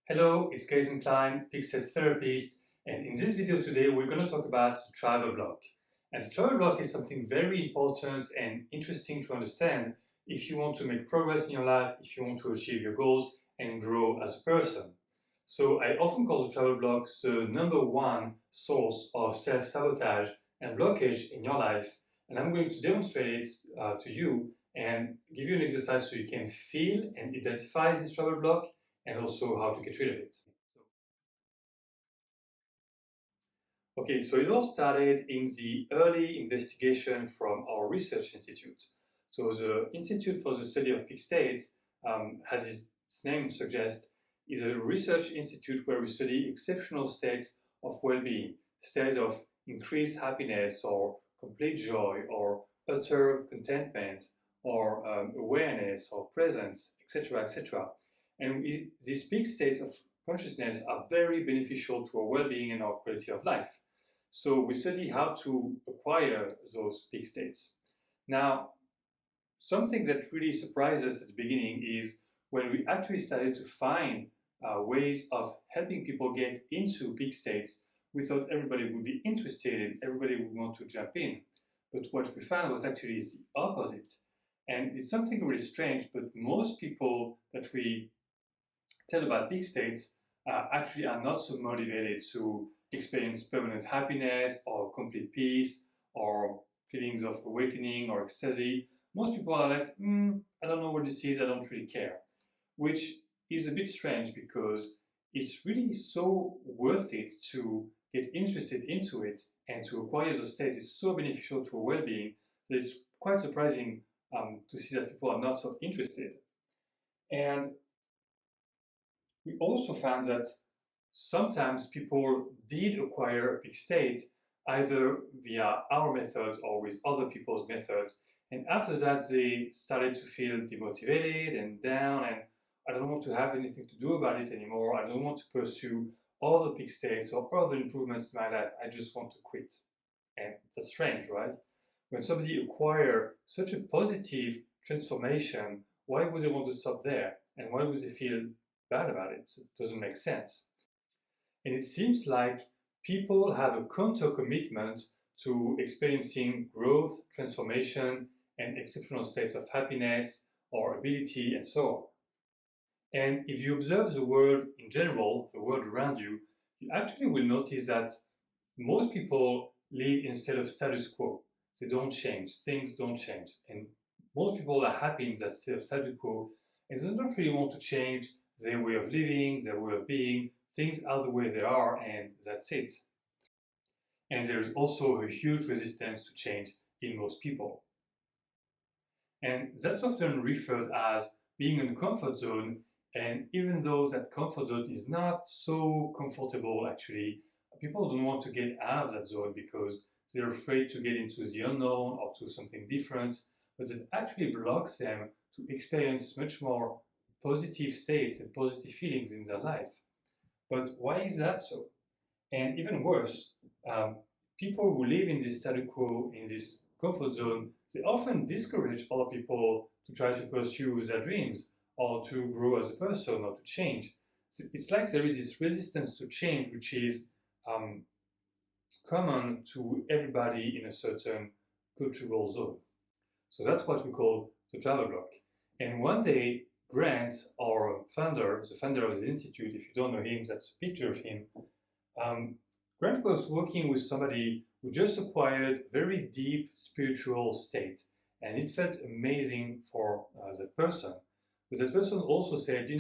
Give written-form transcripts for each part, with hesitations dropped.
Hello, it's Gaten Klein, Pixel Therapist, and in this video today we're going to talk about the travel block. And the travel block is something very important and interesting to understand if you want to make progress in your life, if you want to achieve your goals and grow as a person. So I often call the travel block the number one source of self-sabotage and blockage in your life, and I'm going to demonstrate it to you and give you an exercise so you can feel and identify this travel block and also how to get rid of it. Okay, so it all started in the early investigation from our research institute. So the Institute for the Study of Peak States, as its name suggests, is a research institute where we study exceptional states of well-being, state of increased happiness or complete joy or utter contentment or awareness or presence, etc., etc. And these peak states of consciousness are very beneficial to our well-being and our quality of life. So we study how to acquire those peak states. Now, something that really surprised us at the beginning is when we actually started to find ways of helping people get into peak states. We thought everybody would be interested and everybody would want to jump in. But what we found was actually the opposite. And it's something really strange, but most people that we tell about peak states actually are not so motivated to experience permanent happiness or complete peace or feelings of awakening or ecstasy. Most people are like, I don't know what this is, I don't really care. Which is a bit strange because it's really so worth it to get interested into it and to acquire those states is so beneficial to our well-being that it's quite surprising to see that people are not so interested. And we also found that sometimes people did acquire a peak state either via our method or with other people's methods. And after that, they started to feel demotivated and down, and I don't want to have anything to do about it anymore. I don't want to pursue other peak states or other improvements to my life. I just want to quit. And that's strange, right? When somebody acquires such a positive transformation, why would they want to stop there? And why would they feel bad about it? It doesn't make sense. And it seems like people have a counter commitment to experiencing growth, transformation, and exceptional states of happiness or ability and so on. And if you observe the world in general, the world around you, you actually will notice that most people live in a state of status quo. They don't change, things don't change. And most people are happy in that state of status quo and they don't really want to change their way of living, their way of being. Things are the way they are and that's it. And there's also a huge resistance to change in most people. And that's often referred as being in a comfort zone. And even though that comfort zone is not so comfortable, actually, people don't want to get out of that zone because they're afraid to get into the unknown or to something different. But it actually blocks them to experience much more positive states and positive feelings in their life. But why is that so? And even worse, people who live in this status quo, in this comfort zone, they often discourage other people to try to pursue their dreams or to grow as a person or to change. So it's like there is this resistance to change, which is common to everybody in a certain cultural zone. So that's what we call the travel block. And one day, Grant, our founder, the founder of the institute, if you don't know him, that's a picture of him. Grant was working with somebody who just acquired very deep spiritual state, and it felt amazing for that person. But that person also said,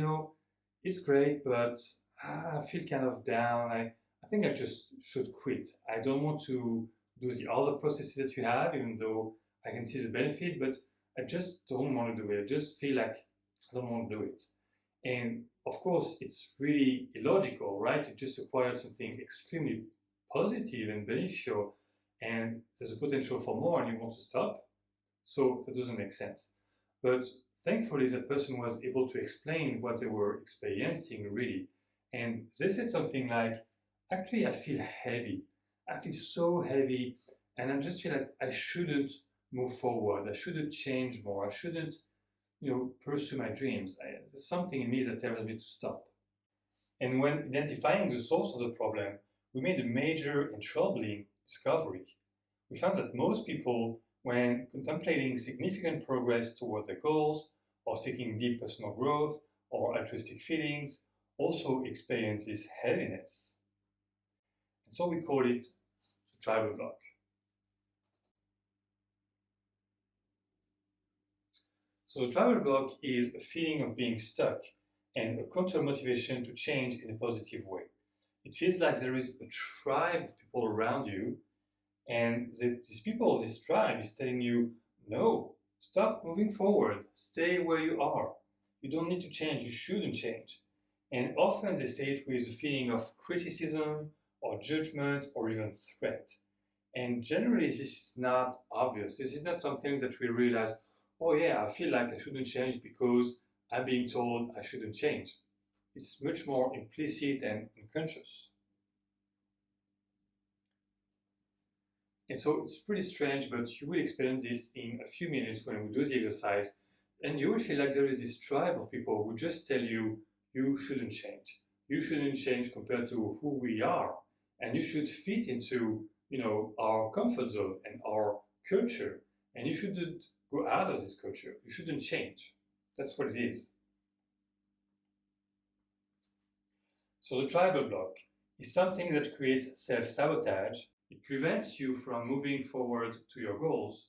it's great, but I feel kind of down. I think I just should quit. I don't want to do the other processes that you have, even though I can see the benefit, but I just don't want to do it. I just feel like I don't want to do it. And of course, it's really illogical, right? You just acquired something extremely positive and beneficial, and there's a potential for more, and you want to stop. So that doesn't make sense. But thankfully, that person was able to explain what they were experiencing, really. And they said something like, actually, I feel heavy. I feel so heavy, and I just feel like I shouldn't move forward. I shouldn't change more. I shouldn't pursue my dreams. There's something in me that tells me to stop. And when identifying the source of the problem, we made a major and troubling discovery. We found that most people, when contemplating significant progress toward their goals, or seeking deep personal growth, or altruistic feelings, also experience this heaviness. And so we call it the tribal block. So the tribal block is a feeling of being stuck and a counter motivation to change in a positive way. It feels like there is a tribe of people around you, and these people, this tribe is telling you, no, stop moving forward, stay where you are. You don't need to change, you shouldn't change. And often they say it with a feeling of criticism or judgment or even threat. And generally, this is not obvious. This is not something that we realize, oh yeah, I feel like I shouldn't change because I'm being told I shouldn't change. It's much more implicit and unconscious. And so it's pretty strange, but you will experience this in a few minutes when we do the exercise. And you will feel like there is this tribe of people who just tell you, you shouldn't change. You shouldn't change compared to who we are. And you should fit into, our comfort zone and our culture. And you shouldn't go out of this culture. You shouldn't change. That's what it is. So the tribal block is something that creates self-sabotage. It prevents you from moving forward to your goals,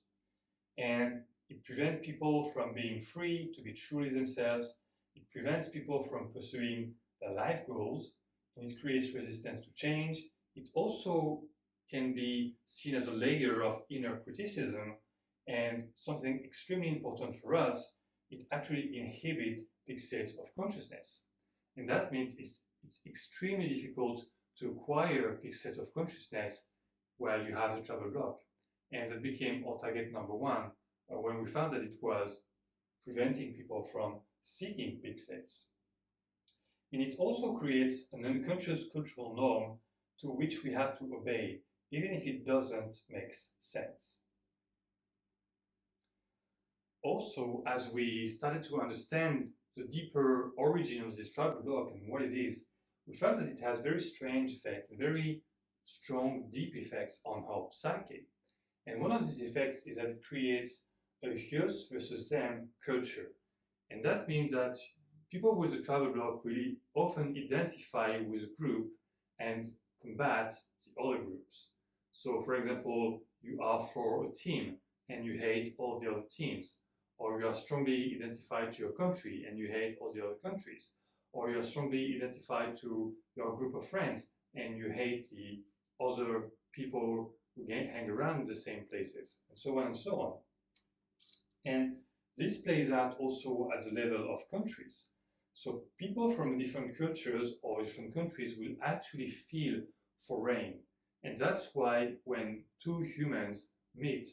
and it prevents people from being free to be truly themselves. It prevents people from pursuing their life goals, and it creates resistance to change. It also can be seen as a layer of inner criticism, and something extremely important for us, it actually inhibits big states of consciousness. And that means it's extremely difficult to acquire big states of consciousness while you have the tribal block. And that became our target number one when we found that it was preventing people from seeking big states. And it also creates an unconscious cultural norm to which we have to obey, even if it doesn't make sense. Also, as we started to understand the deeper origin of this tribal block and what it is, we found that it has very strange effects and very strong, deep effects on our psyche. And one of these effects is that it creates a us versus them culture. And that means that people with a tribal block really often identify with a group and combat the other groups. So, for example, you are for a team and you hate all the other teams, or you are strongly identified to your country and you hate all the other countries, or you are strongly identified to your group of friends and you hate the other people who hang around in the same places, and so on and so on. And this plays out also at the level of countries. So people from different cultures or different countries will actually feel foreign. And that's why when two humans meet,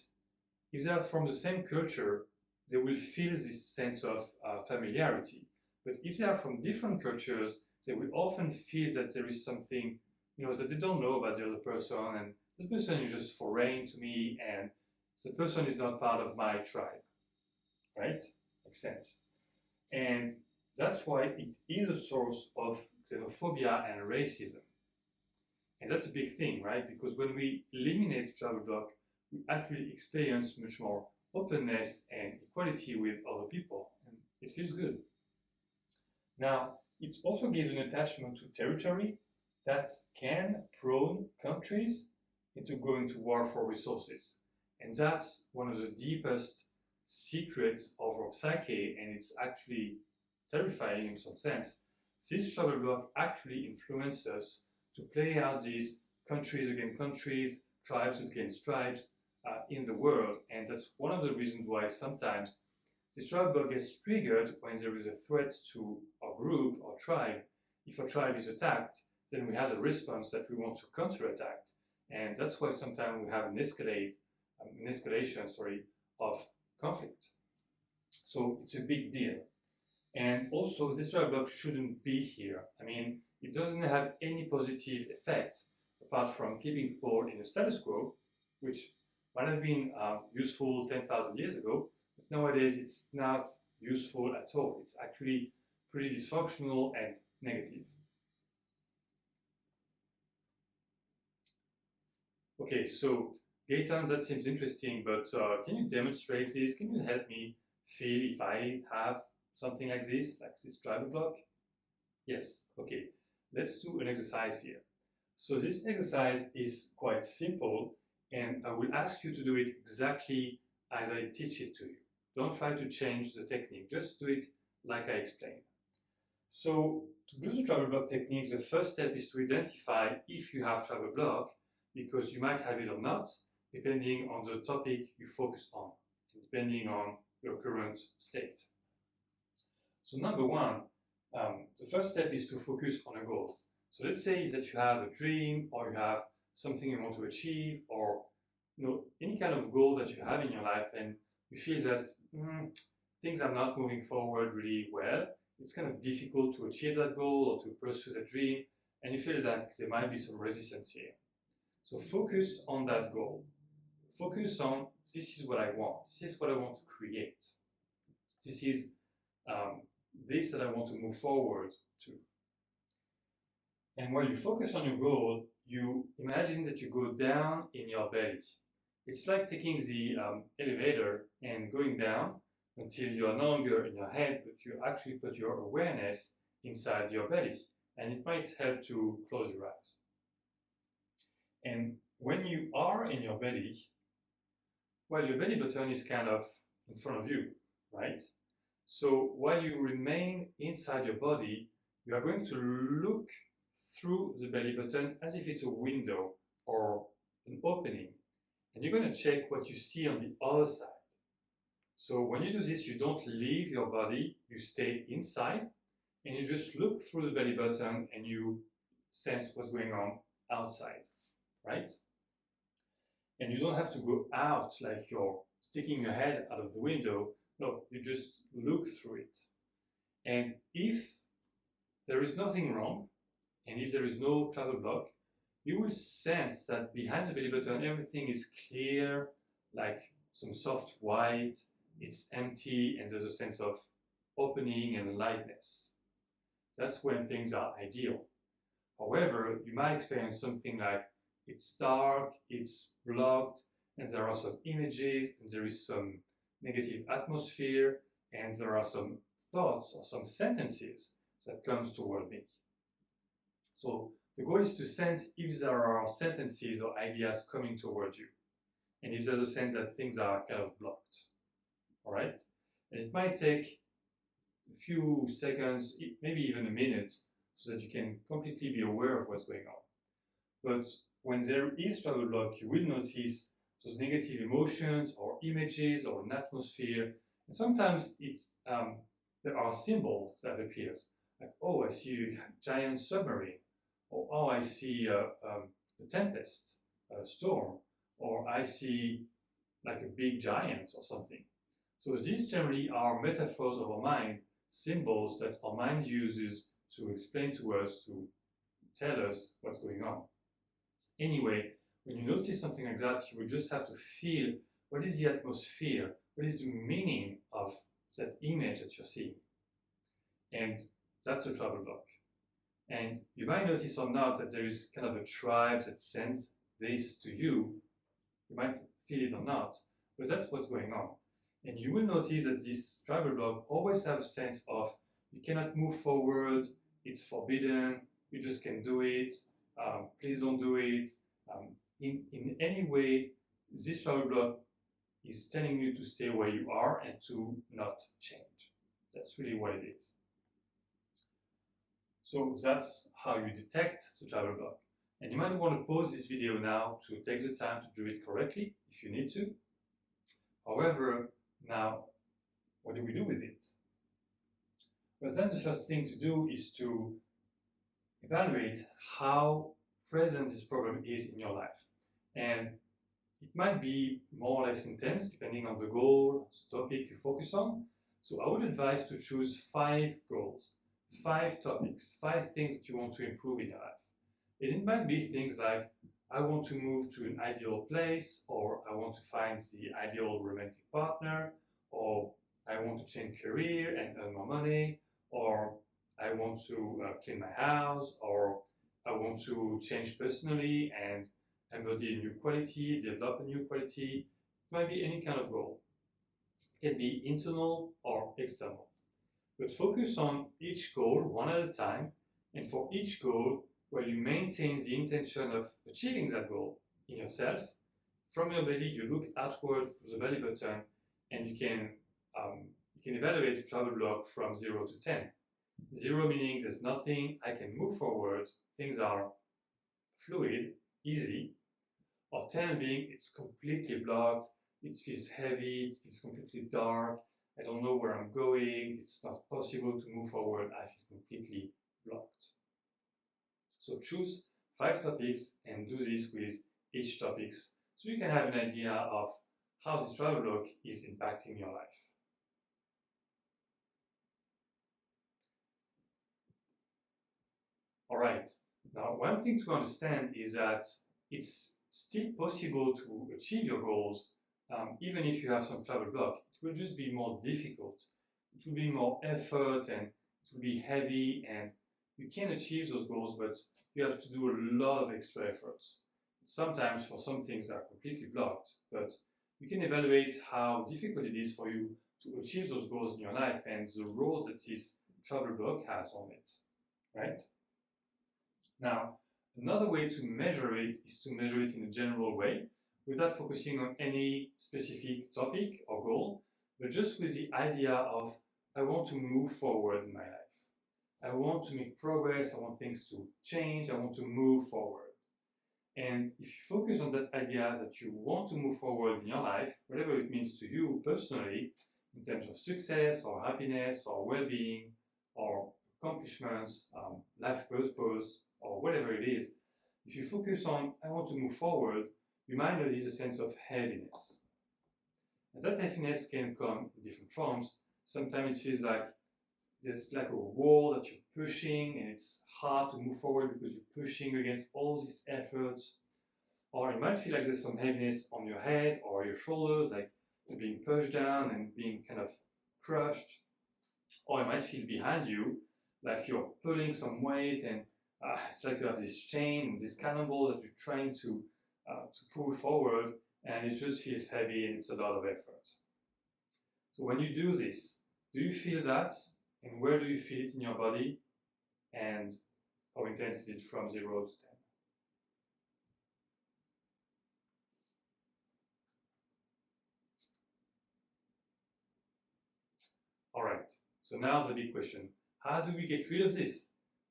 if they are from the same culture, they will feel this sense of familiarity. But if they are from different cultures, they will often feel that there is something, that they don't know about the other person, and the person is just foreign to me, and the person is not part of my tribe. Right? Makes sense. And that's why it is a source of xenophobia and racism. And that's a big thing, right? Because when we eliminate tribal block, we actually experience much more openness and equality with other people, and it feels good. Now, it also gives an attachment to territory that can prone countries into going to war for resources. And that's one of the deepest secrets of our psyche, and it's actually terrifying in some sense. This tribal block actually influences us to play out these countries against countries, tribes against tribes in the world. And that's one of the reasons why sometimes this tribal block gets triggered when there is a threat to a group or tribe. If a tribe is attacked, then we have a response that we want to counterattack. And that's why sometimes we have an escalation of conflict. So it's a big deal. And also, this tribal block shouldn't be here. I mean, it doesn't have any positive effect apart from keeping people in the status quo, which might have been useful 10,000 years ago, but nowadays it's not useful at all. It's actually pretty dysfunctional and negative. Okay, so Gaetan, that seems interesting, but can you demonstrate this? Can you help me feel if I have something like this driver block? Yes, okay. Let's do an exercise here. So this exercise is quite simple, and I will ask you to do it exactly as I teach it to you. Don't try to change the technique, just do it like I explained. So to do the travel block technique, the first step is to identify if you have travel block, because you might have it or not, depending on the topic you focus on, depending on your current state. So number one, the first step is to focus on a goal. So let's say that you have a dream, or you have something you want to achieve, or any kind of goal that you have in your life, and you feel that things are not moving forward really well. It's kind of difficult to achieve that goal or to pursue that dream, and you feel that there might be some resistance here. So focus on that goal. Focus on, this is what I want. This is what I want to create. This is this that I want to move forward to. And while you focus on your goal, you imagine that you go down in your belly. It's like taking the elevator and going down until you are no longer in your head, but you actually put your awareness inside your belly. And it might help to close your eyes. And when you are in your belly, well, your belly button is kind of in front of you, right? So while you remain inside your body, you are going to look through the belly button as if it's a window or an opening. And you're going to check what you see on the other side. So when you do this, you don't leave your body, you stay inside, and you just look through the belly button and you sense what's going on outside, right? And you don't have to go out like you're sticking your head out of the window. No, you just look through it. And if there is nothing wrong, and if there is no travel block, you will sense that behind the belly button, everything is clear, like some soft white, it's empty, and there's a sense of opening and lightness. That's when things are ideal. However, you might experience something like it's dark, it's blocked, and there are some images, and there is some negative atmosphere, and there are some thoughts or some sentences that comes toward me. So the goal is to sense if there are sentences or ideas coming toward you, and if there's a sense that things are kind of blocked. All right? And it might take a few seconds, maybe even a minute, so that you can completely be aware of what's going on. But when there is travel block, you will notice those negative emotions or images or an atmosphere. And sometimes there are symbols that appears, like, oh, I see a giant submarine, or oh, I see a tempest, a storm, or I see like a big giant or something. So these generally are metaphors of our mind, symbols that our mind uses to explain to us, to tell us what's going on. Anyway, when you notice something like that, you will just have to feel what is the atmosphere, what is the meaning of that image that you're seeing. And that's a travel block. And you might notice or not that there is kind of a tribe that sends this to you. You might feel it or not, but that's what's going on. And you will notice that this travel block always have a sense of you cannot move forward, it's forbidden, you just can't do it, please don't do it. In any way, this travel block is telling you to stay where you are and to not change. That's really what it is. So that's how you detect the travel block. And you might want to pause this video now to take the time to do it correctly if you need to. However, now, what do we do with it? Well, then the first thing to do is to evaluate how present this problem is in your life. And it might be more or less intense depending on the goal, the topic you focus on. So I would advise to choose 5 goals, 5 topics, 5 things that you want to improve in your life. And it might be things like, I want to move to an ideal place, or I want to find the ideal romantic partner, or I want to change career and earn more money, or I want to clean my house, or I want to change personally and embody a new quality, develop a new quality. It might be any kind of goal. It can be internal or external. But focus on each goal one at a time, and for each goal, where you maintain the intention of achieving that goal in yourself, from your belly, you look outward through the belly button, and you can evaluate the travel block from 0 to 10. 0 meaning there's nothing, I can move forward, things are fluid, easy, or 10 being it's completely blocked, it feels heavy, it feels completely dark, I don't know where I'm going, it's not possible to move forward, I feel completely blocked. So choose 5 topics and do this with each topic so you can have an idea of how this travel block is impacting your life. All right, now one thing to understand is that it's still possible to achieve your goals even if you have some travel block. It will just be more difficult. It will be more effort and it will be heavy, and you can achieve those goals, but you have to do a lot of extra efforts. Sometimes for some things that are completely blocked, but you can evaluate how difficult it is for you to achieve those goals in your life and the role that this travel block has on it, right? Now, another way to measure it is to measure it in a general way, without focusing on any specific topic or goal, but just with the idea of, I want to move forward in my life. I want to make progress, I want things to change, I want to move forward. And if you focus on that idea that you want to move forward in your life, whatever it means to you personally, in terms of success or happiness or well-being or accomplishments, life purpose, or whatever it is, if you focus on, I want to move forward, you might notice a sense of heaviness. And that heaviness can come in different forms. Sometimes it feels like there's like a wall that you're pushing and it's hard to move forward because you're pushing against all these efforts. Or it might feel like there's some heaviness on your head or your shoulders, like you're being pushed down and being kind of crushed. Or it might feel behind you, like you're pulling some weight and it's like you have this chain, this cannonball that you're trying to pull forward, and it just feels heavy and it's a lot of effort. So when you do this, do you feel that? And where do you feel it in your body? And how intense is it from 0 to 10? All right, so now the big question. How do we get rid of this?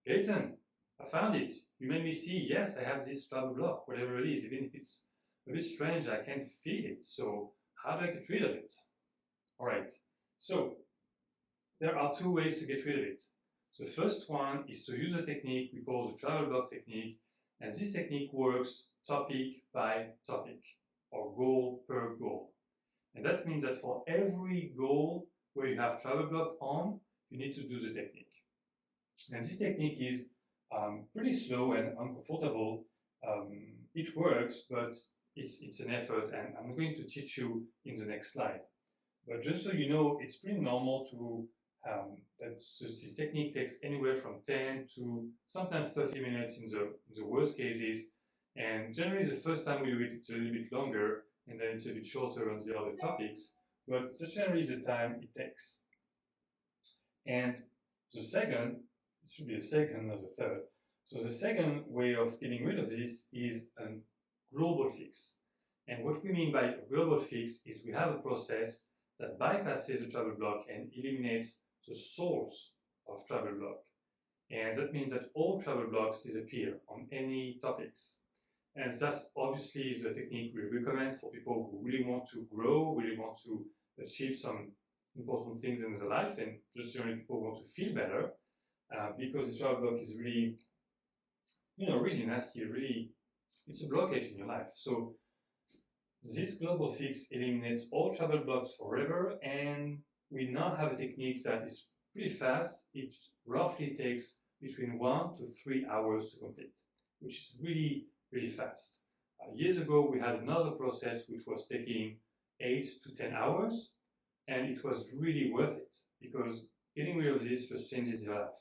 Gaten, I found it. You made me see, yes, I have this travel block, whatever it is, even if it's a bit strange, I can feel it. So how do I get rid of it? All right, so there are 2 ways to get rid of it. The first one is to use a technique we call the travel block technique, and this technique works topic by topic, or goal per goal. And that means that for every goal where you have travel block on, you need to do the technique. And this technique is pretty slow and uncomfortable. It works, but it's an effort, and I'm going to teach you in the next slide. But just so you know, it's pretty normal to this technique takes anywhere from 10 to sometimes 30 minutes in the worst cases. And generally, the first time we do it, it's a little bit longer, and then it's a bit shorter on the other topics. But that's generally the time it takes. And the second, it should be the second, not the third. So the second way of getting rid of this is a global fix. And what we mean by a global fix is we have a process that bypasses the travel block and eliminates the source of travel block. And that means that all travel blocks disappear on any topics. And that's obviously the technique we recommend for people who really want to grow, really want to achieve some important things in their life, and just generally people want to feel better, because the travel block is really, really nasty, really, it's a blockage in your life. So this global fix eliminates all travel blocks forever, and we now have a technique that is pretty fast. It roughly takes between 1 to 3 hours to complete, which is really, really fast. Years ago, we had another process which was taking 8 to 10 hours, and it was really worth it because getting rid of this just changes your life.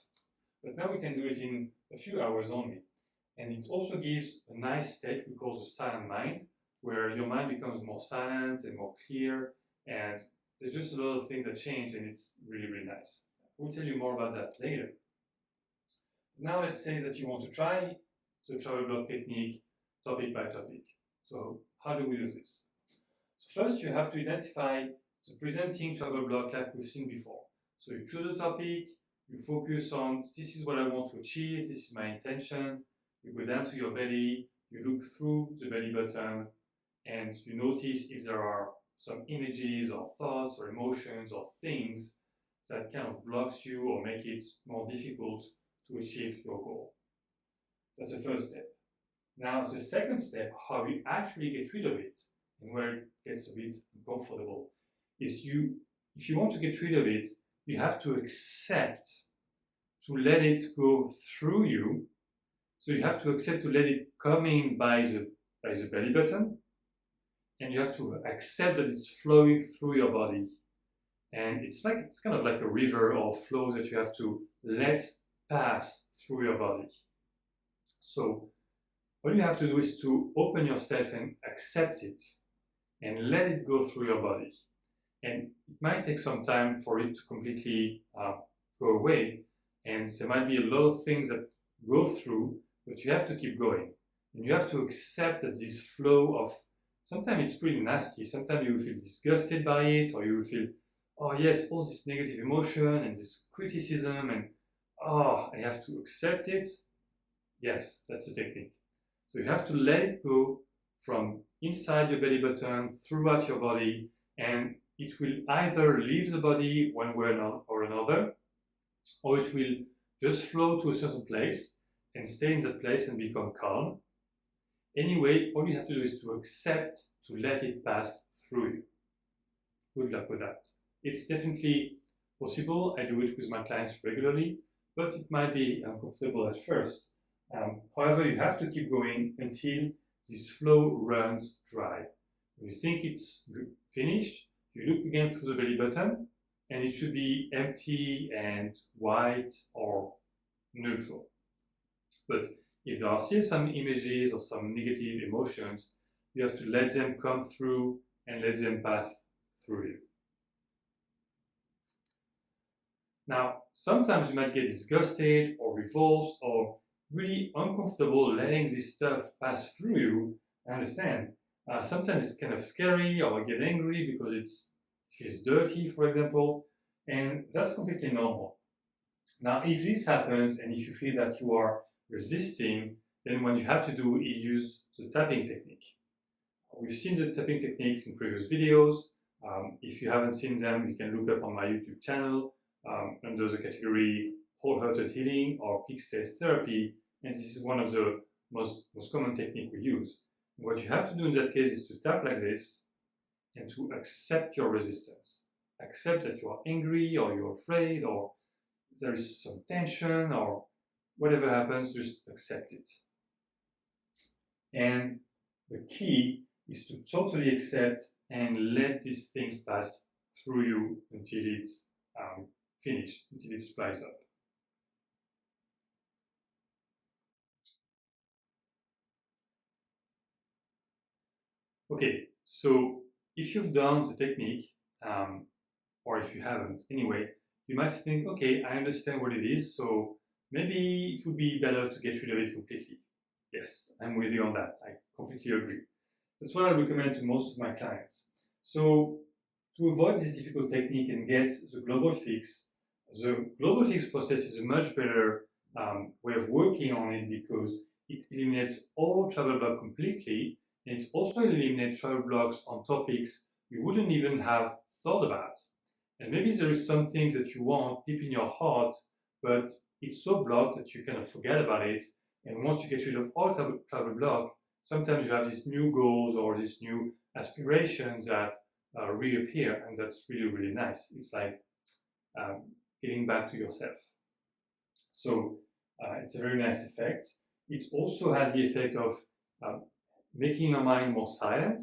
But now we can do it in a few hours only. And it also gives a nice state we call the silent mind, where your mind becomes more silent and more clear, and there's just a lot of things that change, and it's really, really nice. We'll tell you more about that later. Now let's say that you want to try the travel block technique topic by topic. So how do we do this? So first you have to identify the presenting travel block like we've seen before. So you choose a topic, you focus on this is what I want to achieve, this is my intention. You go down to your belly, you look through the belly button, and you notice if there are some images or thoughts or emotions or things that kind of blocks you or make it more difficult to achieve your goal. That's the first step. Now, the second step, how you actually get rid of it, and where it gets a bit uncomfortable, is if you want to get rid of it, you have to accept to let it go through you. So you have to accept to let it come in by the belly button, and you have to accept that it's flowing through your body. And it's kind of like a river or flow that you have to let pass through your body. So what you have to do is to open yourself and accept it and let it go through your body. And it might take some time for it to completely go away, and there might be a lot of things that go through, but you have to keep going. And you have to accept that this flow of, sometimes it's pretty nasty, sometimes you will feel disgusted by it, or you will feel, oh yes, all this negative emotion and this criticism, and I have to accept it. Yes, that's the technique. So you have to let it go from inside your belly button throughout your body, and it will either leave the body one way or another, or it will just flow to a certain place and stay in that place and become calm. Anyway, all you have to do is to accept to let it pass through you. Good luck with that. It's definitely possible. I do it with my clients regularly, but it might be uncomfortable at first. However, you have to keep going until this flow runs dry. When you think it's finished, you look again through the belly button, and it should be empty and white or neutral. But if there are still some images or some negative emotions, you have to let them come through and let them pass through you. Now, sometimes you might get disgusted or repulsed or really uncomfortable letting this stuff pass through you. I understand. Sometimes it's kind of scary, or get angry because it feels dirty, for example, and that's completely normal. Now, if this happens and if you feel that you are resisting, then what you have to do is use the tapping technique. We've seen the tapping techniques in previous videos. If you haven't seen them, you can look up on my YouTube channel under the category Wholehearted Healing or Peak State Therapy, and this is one of the most common techniques we use. What you have to do in that case is to tap like this and to accept your resistance. Accept that you are angry or you're afraid or there is some tension or whatever happens, just accept it. And the key is to totally accept and let these things pass through you until it's finished, until it dries up. Okay, so if you've done the technique, or if you haven't, anyway, you might think, okay, I understand what it is, so maybe it would be better to get rid of it completely. Yes, I'm with you on that. I completely agree. That's what I recommend to most of my clients. So to avoid this difficult technique and get the global fix process is a much better way of working on it because it eliminates all travel blocks completely, and it also eliminates travel blocks on topics you wouldn't even have thought about. And maybe there is something that you want deep in your heart, but it's so blocked that you kind of forget about it. And once you get rid of all travel block, sometimes you have these new goals or these new aspirations that reappear, and that's really, really nice. It's like getting back to yourself. So it's a very nice effect. It also has the effect of making your mind more silent,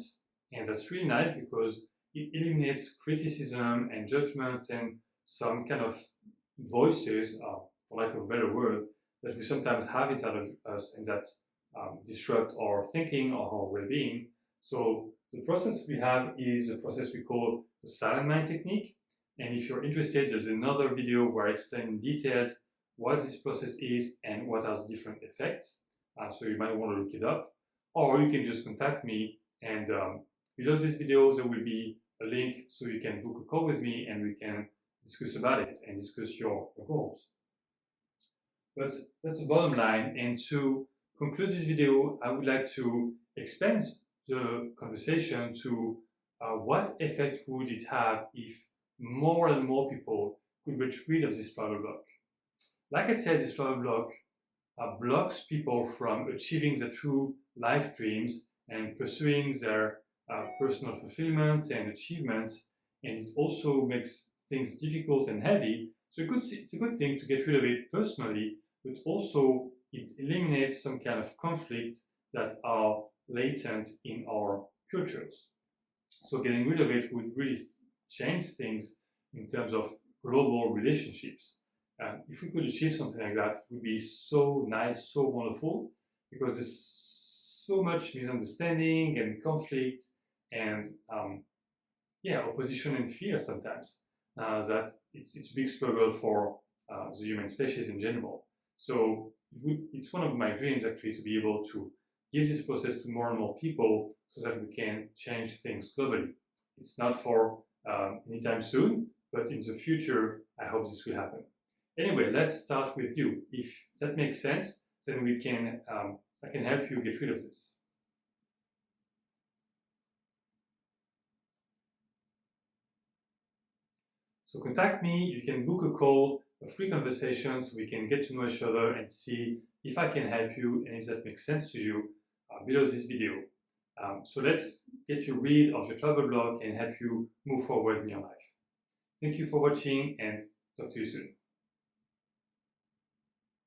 and that's really nice because it eliminates criticism and judgment and some kind of voices, for lack of a better word, that we sometimes have inside of us and that disrupt our thinking or our well-being. So the process we have is a process we call the silent mind technique. And if you're interested, there's another video where I explain in details what this process is and what are the different effects. So you might want to look it up, or you can just contact me, and below this video there will be a link so you can book a call with me and we can discuss about it and discuss your goals. But that's the bottom line, and to conclude this video, I would like to expand the conversation to what effect would it have if more and more people could get rid of this travel block. Like I said, this travel block blocks people from achieving their true life dreams and pursuing their personal fulfillment and achievements, and it also makes things difficult and heavy. So it's a good thing to get rid of it personally, but also it eliminates some kind of conflict that are latent in our cultures. So getting rid of it would really change things in terms of global relationships. If we could achieve something like that, it would be so nice, so wonderful, because there's so much misunderstanding and conflict and opposition and fear sometimes, that it's a big struggle for the human species in general. So it's one of my dreams actually to be able to give this process to more and more people so that we can change things globally. It's not for anytime soon, but in the future, I hope this will happen. Anyway, let's start with you. If that makes sense, then we can I can help you get rid of this. So contact me, you can book a call, a free conversation, so we can get to know each other and see if I can help you and if that makes sense to you below this video. So let's get you rid of your travel block and help you move forward in your life. Thank you for watching and talk to you soon.